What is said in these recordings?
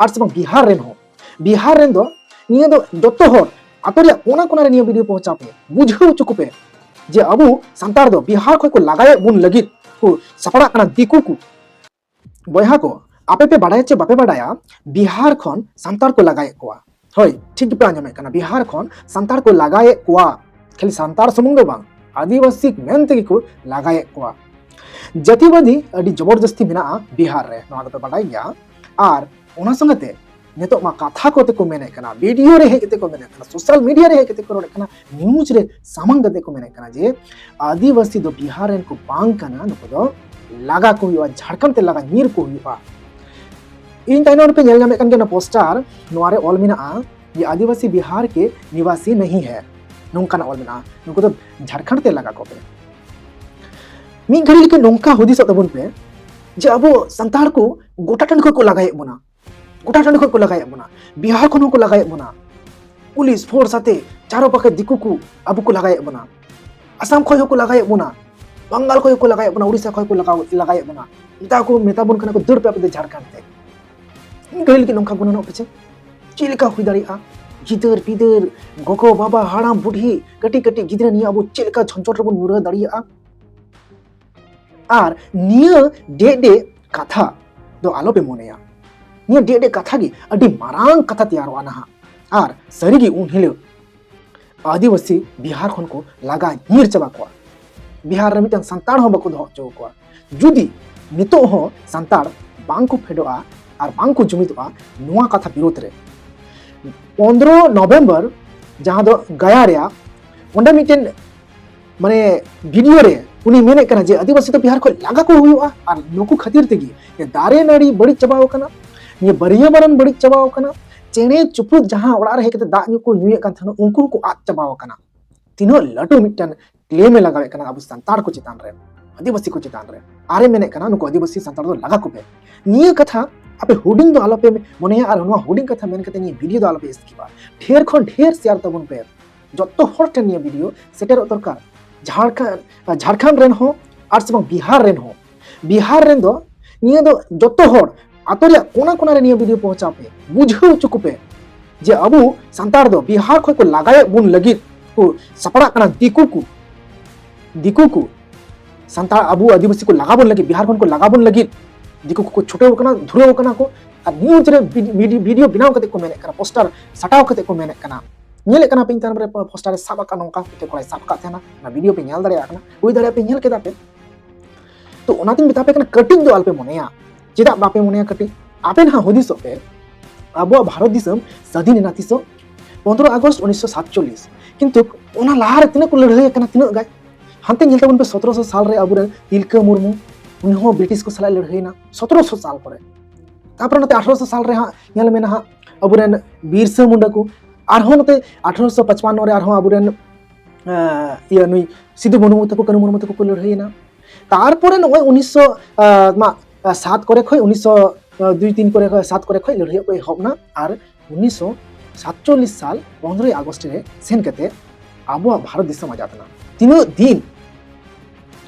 Are से Bihar rain हो Bihar rain दो निया दो जत्तो हर आतो रे कोना कोना रे निया वीडियो पहुंचा पे बुझाव चुको पे जे अबु संतार दो बिहार खय को लगाए बुन लगित को सपड़ा कना दिकु को बयहा को आपे पे बाडाय चे बापे बाडाया बिहार खन संतार को लगाए कोआ हय ठीक पे आंजमे कना बिहार खन संतार को लगाए कोआ खाली संतार सुमुंग दो बांग आदिवासी मेन तेगी को लगाए कोआ जतिवादी अडी जबरदस्ती मेना बिहार रे नोआ दो पे बाडाय गया आर ओना संगते नितो मा कथा कोते को मेने कना वीडियो रे हेकते को मेने कना सोशल मीडिया रे हेकते को रोड कना न्यूज रे सामंग गते को मेने कना जे आदिवासी दो बिहार रेन को बांग कना नको दो लागा को हुआ झारखंड ते लगा नीर को हुआ इन ताइनो पे नेल नामे कन के पोस्टर नोआरे ऑल मिना ये आदिवासी बिहार के निवासी नहीं है नोंकाना ऑल मिना नको दो झारखंड ते लगा को पे मी घड़ी के नोंका हुदिस तबुन पे जे अबो संतार को गोटा टन को लगाए बोना गोटा टन को लगाए बोना बिहार को लगाए बोना पुलिस फोर्स आते चारों पाखे दिकु को अबु को लगाए बोना असम खय को लगाए बोना बंगाल को लगाए बोना उड़ीसा खय को लगाए बोना मेता बुन कना को दड़ पे अपने झारखंड ते गइल के नोंका गुना पछे चिलका हुई दाड़ी आ गिदर पिदर गोगो बाबा हाड़ाम बुढ़ी कटी कटी गिदरा निया अबु चिलका झंझट रे बुन मुरा दाड़ी आ आर निया डे कथा दो आलो पे मोनेया निया डे कथा गी अडी मारांग कथा तैयार आना आर सरीगी उन हिलो आदिवासी बिहार खन को लगा नीर चबा को बिहार रे मिटन संतान हो बको दो चो को जुदी नितो हो संतान बांग को फेडोआ आर बांग को जुमितोआ नुआ कथा विरोध रे 15 नवंबर जहां दो गया रे ओंडे मिटन माने वीडियो रे उनी मेने कना जे आदिवासी तो बिहार को लगा को हुआ आर नुकु खातिर तेगी ये दारे नाड़ी बड़ी चबाव कना ये बरिया बरन बड़ी चबाव कना चेने चुपुत जहां ओड़ा रे हेकते दा को नुये कान थनो उनको को आत चबाव कना तीनो लटू मिटन क्लेम में लगावे कना अब संतार को चितान रे आदिवासी को चितान रे आरे मेने कना नुको आदिवासी संतार दो लगा को पे निये कथा आपे होर्डिंग दो आलो पे मोने आर नुआ होर्डिंग कथा मेन कते नि वीडियो दो आलो पे इसकी ढेर खन ढेर शेयर तबन पे जत्तो हर निये वीडियो सेटर दरकार झारखंड रेन हो आर से बिहार रेन हो बिहार रेन दो निये दो जत्तो हर आतो रे कोना कोना रे निये वीडियो पहुंचा पे बुझाव चुको पे जे अबु संतार दो बिहार खय को लगाए बुन लगित को सपड़ा कना दिकु को संतार अबु आदिवासी को लगाबन लगी बिहार खन को लगाबन लगी दिकु को छोटे कना धुरे कना को आ न्यूज रे वीडियो बनाव कते को मेने कना पोस्टर सटाव कते को मेने कना नेले कना पिन तान रे पोस्टर साबा का नोंका के कोई साब का थेना ना वीडियो पे नेल दरिया कना ओई दरिया पे नेल केदा पे तो ओनातिन बिता पे कना कटिंग दो अल्पे मोनेया चेदा बापे मोनेया कटिंग आपे ना हुदिसो पे अबो भारत दिसम स्वाधीन नातिसो 15 अगस्त 1947 किंतु ओना लाहार तिना को लड़ाई कना तिना गाय हांते नेलता बन पे 1700 साल रे अबुरे तिलका मुर्मू उन्हों ब्रिटिश को सला लड़ाई ना 1700 साल पर तापर नते 1800 साल रे हा नेल मेना हा अबुरेन बिरसा मुंडा को आरहों नते 1855 रे आरहों अबुरेन या नुई सिद्धू मुर्मू तको कनु मुर्मू तको को लड़ाई ना तारपरे नय 1907 करे खय 1902-3 करे खय 7 करे खय लड़ाई को हबना आर 1947 साल 15 अगस्त रे सेन कते आबो भारत दिसम आजादना तीनो दिन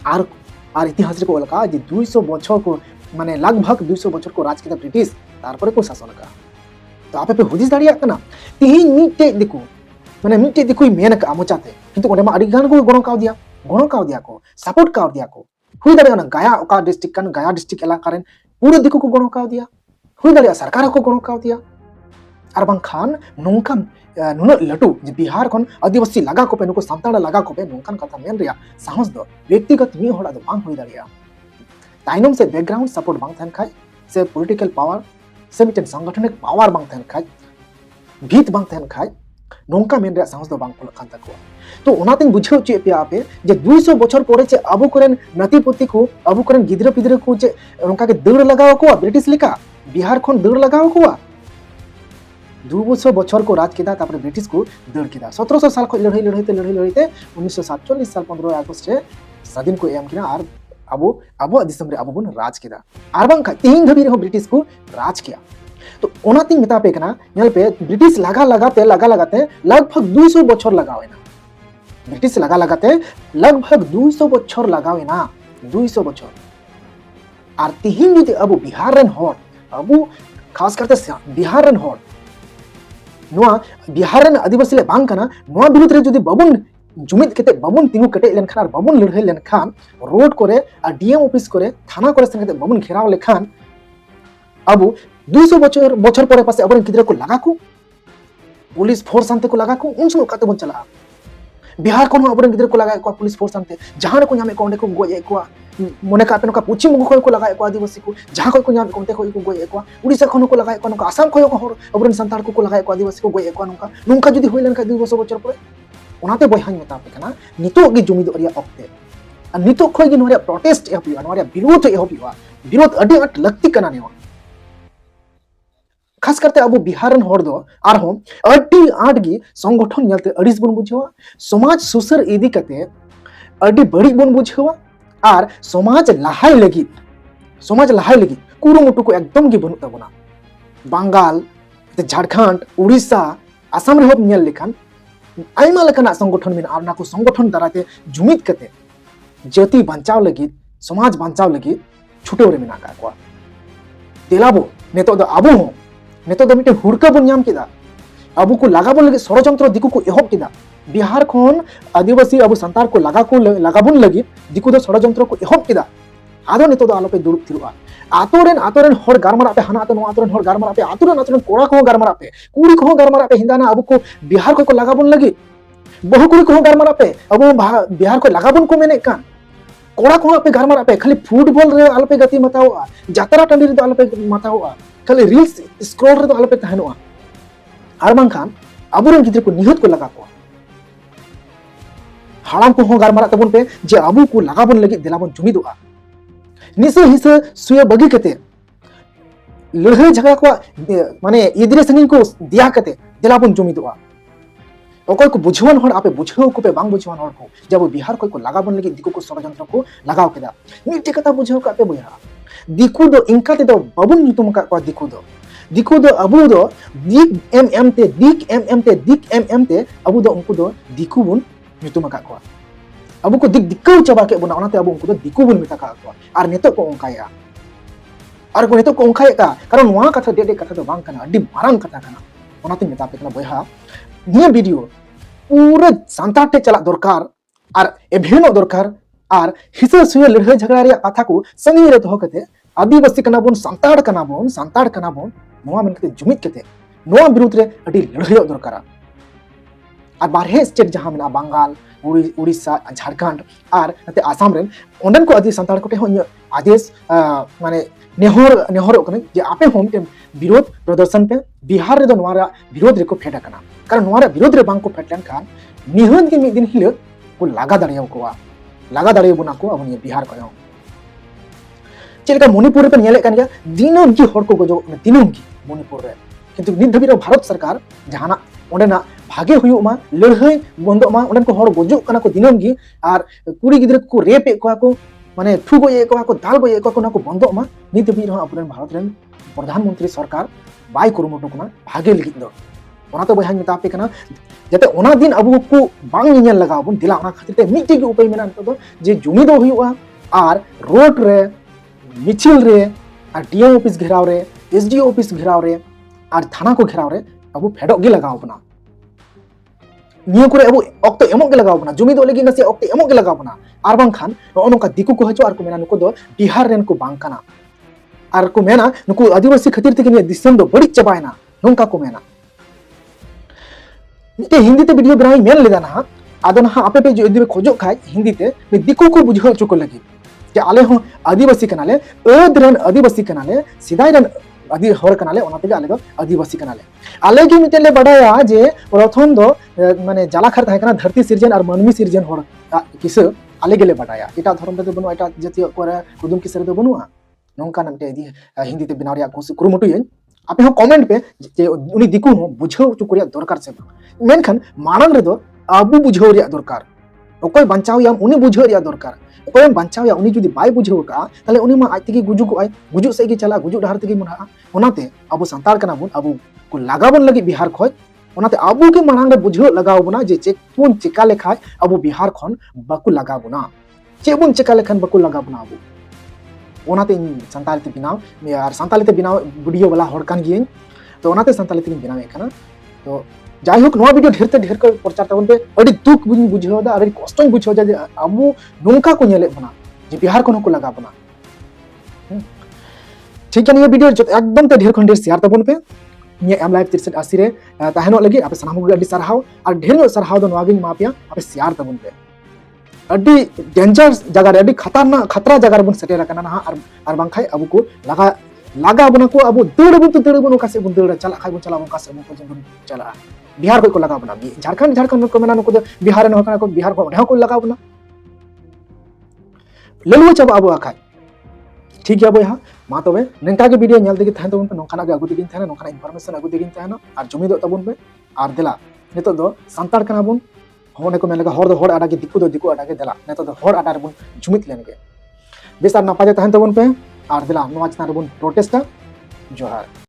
आर इतिहास रे को लका जे 200 बछर को माने लगभग 200 बछर को राज केदा ब्रिटिश तारपरे को शासन का तो आपे पे हुदिस दाड़िया कना तिहिन मिटे दिकु माने मिटे दिकु मेन का मोचाते किंतु ओंडे मा अडी गान को गणो काव दिया को सपोर्ट काव दिया को हुई दाड़िया ना गया ओका डिस्ट्रिक्ट कन गया डिस्ट्रिक्ट इलाका रेन पूरे दिकु को गणो काव दिया हुई दाड़िया सरकार को गणो काव दिया आर बांखान नोंकान नुना लटू जे बिहार खन आदिवासी लगा को पे नुको संताड़ लगा को पे नोंकान कथा मेन रिया साहस दो व्यक्तिगत मी होड़ा दो बांग हुई दाड़िया ताइनम से बैकग्राउंड सपोर्ट बांग थन खाय से पॉलिटिकल पावर से मिटन संगठनिक पावर बांग थन खाय भीत बांग थन खाय नोंका मेन रिया साहस दो बांग को खान तको तो ओनातिन बुझाव चे पे आपे जे 200 बछर परे चे अबु करेन नतिपति को अबु करेन गिदरा पिदरा को चे नोंका के दड़ लगाव को ब्रिटिश लिका बिहार खन दड़ लगाव को 200 बछर को राज केदा तापर ब्रिटिश को दड़ केदा 1700 साल को लड़ाई ते 1947 साल 15 अगस्त रे स्वाधीन को एम किना आर अबो दिसम रे अबो बन राज केदा आर बांका तीन धबी रे ब्रिटिश को राज किया तो ओनातिन मेता पे कना नेल पे ब्रिटिश लगाते लगभग 200 बछर लगावेना ब्रिटिश लगाते लगभग 200 बछर लगावेना 200 बछर आर तिहिन जुदि अबो बिहार रेन हर अबो खास करते बिहार रन होड़ नोआ बिहार रन आदिवासी ले बांग कना नोआ विरुद्ध रे जुदी बाबुन जुमिद केते बाबुन तिंगु केटे लेनखान बाबुन लड़ाई लेनखान रोड करे डीएम ऑफिस करे थाना करे सेन केते बाबुन घेराव लेखान अब 200 बछर परे पासे अब गिद्रा को लगा को पुलिस फोर्स आनते को लगा को उन समय काते बन चला बिहार को अब गिद्रा को लगा को पुलिस फोर्स आनते जहां को नामे को को गोय को मने का पेनो का पुची मुगो को लगा को आदिवासी को जहां को नामे को को गोय को उड़ीसा खनो को लगा को आसाम को हर अब संताड़ को लगा को आदिवासी को गोय को नुका नुका जुदी होय लेन का 200 बछर परे ओनाते बयहां मेता पे कना नितो गे जुमिद रिया ऑक्ते आ नितो खय गे नोरिया प्रोटेस्ट ए हबिवा नोरिया विरोध ए हबिवा विरोध अडी अट लगती कना नेवा खास करते अब बिहारन होड़ दो आरहों अडी आट गी संगठन नेलते अड़िस बन बुझेवा समाज सुसर इदी कते अडी बड़ी बन बुझेवा आर समाज लाहाय लगी कुरुमुटु को एकदम गे बनु तबना बंगाल झारखंड उड़ीसा आसाम रे होब नेल लेखान आयमा लेकाना संगठन में आर नाको संगठन दाराते जुमिद कते जाति बंचाव लगी समाज बंचाव लगी छुटे रे मेना का को देलाबो नेतो दो आबो हो नेतो दो मिटे हुड़का बन नाम केदा अबु को लगाबन लगे षड़यंत्र दिकु को एहब केदा बिहार खन आदिवासी अबु संतार को लगाबन लगी दिकु दो षड़यंत्र को एहब केदा आदो नेतो दो आलोपे दुरुब थिरुआ आतोरेन हर गारमारा पे हाना आतो आतोरेन हर गारमारा पे आतोरेन कोड़ा को गारमारा पे कुड़ी को गारमारा पे हिंदाना अबु को बिहार को लगाबन लगी बहु कुड़ी को गारमारा पे अबु बिहार को लगाबन को मेने कान कोड़ा को पे गारमारा पे खाली फुटबॉल रे आलोपे गति मताओआ जातरा टंडी रे आलोपे मताओआ खाली रील्स स्क्रॉल रे आलोपे तहनोआ आर बांखान अबुरेन गिद्र को निहत को लगा को हाड़ाम को गारमारा तबन पे जे अबु को लगाबन लगी दिलाबन जुमिदोआ निसे हिसे सुय बगी कते लड़ाई झगड़ा को माने इदरे संगिन को दिया कते दिलाबन जुमिदोआ ओकोय को बुझवन हर आपे बुझो को पे बांग बुझवन हर को जब बिहार को लगाबन लगी दिकु को षड़यंत्र को लगाव केदा मिटे कथा बुझो का पे बया दिकु दो इनका ते दो बाबुन नितुम का को दिकु दो अबु दो दिक एम ते अबु दो उनको दो दिकु बुन नितुम का को अबु को दिक्कौ चबा के बना ओनाते अबु उनको दो दिकु बुन मेता का को आर नेतो को ओंकाया आर को नेतो को ओंकाया का कारण नोआ कथा डेडे कथा दो बांग कना अड्डी मारांग कथा कना ओनाते मेता पे कना बया निया वीडियो पूरा संतार टे चला दरकार आर एभेनो दरकार आर हिसा सुय लड़ाई झगड़ा रे कथा को संगी रे तो कते आदिवासी कना बोन संताड़ कना बोन नोआ मेनते जुमिद कते नोआ विरुद्ध रे अडी लड़ाई दरकार आर बारहे स्टेट जहां मेना बंगाल उड़ीसा झारखंड आर नते आसाम रे ओंडन को आदि संताड़ कोटे हो आदेश माने नेहर कने जे आपे होम टे विरोध प्रदर्शन पे बिहार रे दो नोआ विरोध रे को फेडा कना कारण नोआ विरोध रे बांग को फेटलन खान निहन के मिद दिन हिल को लागा दाड़ियो बुना को अब बिहार को चेलका मणिपुर पे नेले कान गया दिनम की हर को गजो दिनम की मणिपुर रे किंतु नित धबी भारत सरकार जहाना ओंडेना भागे हुयुमा लड़ाई बंदोमा ओंडन को हर गजो कना को दिनम की आर कुड़ी गिद्र को रेप को माने ठु गए को दाल गए को ना को बंदोमा नित धबी अपन भारत रेन प्रधानमंत्री सरकार बाय कुरुमुटु कना भागे लिगित दो ओना तो बहाय मेता पे कना जते ओना दिन अबु को बांग नियन लगाबन दिला ओना खातिर ते मिटे के उपाय मेना तो जे जुमी दो हुआ आर रोड रे मिचिल रे आर डीएम ऑफिस घेराव रे एसडीओ ऑफिस घेराव रे आर थाना को घेराव रे अबु फेडो गे लगाव बना नियो करे अबु ऑक्तो एमो गे लगाव बना जुमी दो लगी नसे ऑक्तो एमो गे लगाव बना आर बांग खान नो का दिकु को हजो आर को मेना नुको दो बिहार रेन को बांग कना आर को मेना नुको आदिवासी खातिर ते के दिसम दो बड़ी चबायना नोंका को मेना मिटे हिंदी ते वीडियो बनाई मेन लेदा ना आदो ना आपे पे जो इदि खोजो खाय हिंदी ते दिकु को बुझो चुको लगी जे आले हो आदिवासी कनाले अदरन आदिवासी कनाले सिदाइरन आदि हर कनाले ओनाते आले दो आदिवासी कनाले आले की मिटे ले बडाया जे प्रथम दो माने जालाखर थाय कना धरती सिरजन और मानवी सिरजन हर किस आले गेले बडाया एटा धर्म ते बनु एटा जति करे कुदुम किसरे दो बनुआ नोंका नमते इदि हिंदी ते बिनारिया कुरुमुटु आपे हो कमेंट पे जे उनी दिकु हो बुझाव चुकुरिया दरकार से मेनखान मारंग रे दो आबु बुझाव रिया दरकार ओकोय बंचाव या उनी बुझाव रिया दरकार ओकोय बंचाव या उनी जुदी बाय बुझाव का ताले उनी मा आइते की गुजु को आय गुजु से की चला गुजु डहार तेगी मुना ओनाते अबु संतार कना बुन अबु को लगाबन लगी बिहार खय ओनाते अबु के मारंग रे बुझाव लगाव बना जे चेक पुन चिका लेखाय अबु बिहार खन बाकु लगाबुना चेबुन चिका लेखन बाकु लगाबुना अबु ओनाते संताली ते बिनाव और संताली ते बिनाव वीडियो वाला हड़ कान गियें तो ओनाते संताली ते बिनाव एखाना तो जायहोक नोआ वीडियो ढेर ते ढेर को प्रचार ताबन पे अड़ी दुख बुझ बुझाव दा अड़ी कष्ट बुझाव जे अबो नोंका को नेले बना जे बिहार को नको लगा बना ठीक है। ये वीडियो एकदम ते ढेर खन ढेर शेयर ताबन पे ये एम लाइव 6380 रे तहनो लगी आप सानाम को अड़ी सरहाव और ढेर सरहाव दो नोआ गिन मापिया आप शेयर ताबन पे अड़ी डेंजर जगह रे अड़ी खतरा जगह रे बन सेटेर कना ना और बांखाय अब को लगा बना को अब दड़ बन का से बन दड़ चला खाय बन चला बन का से बन को चला बिहार को लगा बना झारखंड को मेना को बिहार न होकना को बिहार को ढेव को लगा बना ललुआ चाबा अब आखाय ठीक गया बया मा तबे नंका के वीडियो नेल देगी थान तबन पे नोखाना के अगु देगिन थाना नोखाना इनफॉरमेशन अगु देगिन थाना और जुमिदो तबन पे और देला नितो दो संतार कना बन होने को मेलगा हर दो हर आडा के दिकु आडा के देला नितो दो हर आडा रे बन जुमित लेन के बेस आर नपाजे थान तबन पे और देला नोआ चना रे बन प्रोटेस्टा जोहार।